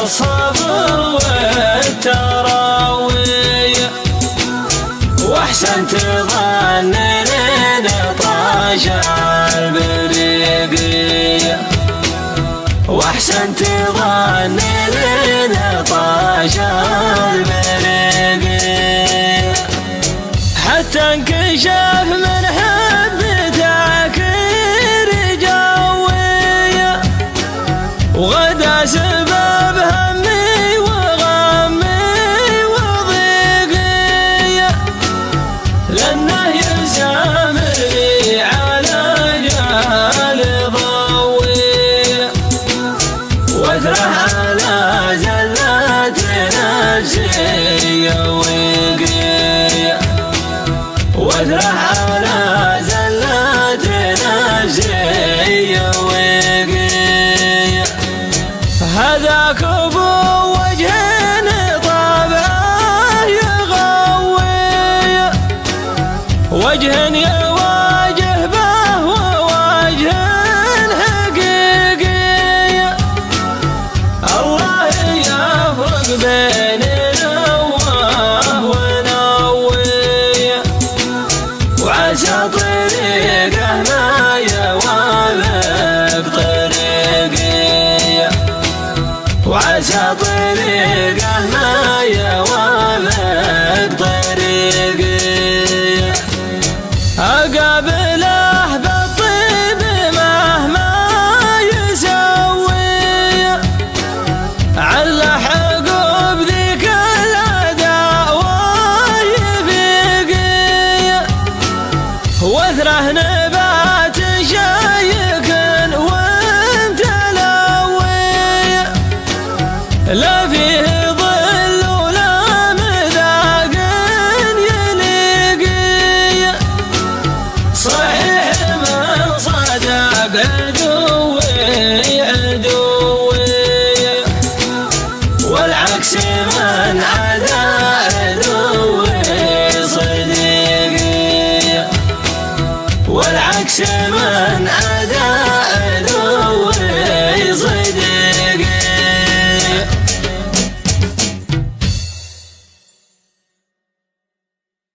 الصبر والتراوي، واحسنت ظن طاش البريقية، واحسنت ظن طاش البريقية، حتى انكشف من حبتك رجاوية، وغدا سبب همي وغمي وضيقية، لأنه يسامري على جهل ضوية، واثره على زلة نفسية وقية، واثره على زلة نفسية وقية، هذاك ابو وجه طبعه يغوي، وجه يواجه به ووجه حقيقي، الله يفرق بين نواه ونوي، وعسى طريقه ما يوافق طريقي، وعسى طريقه ما يوافق طريقي، أقابله بالطيب مهما يسوي، على حقوب ذيك الأداء ويفيقي، واثره نبات شيك وامتلوي، لا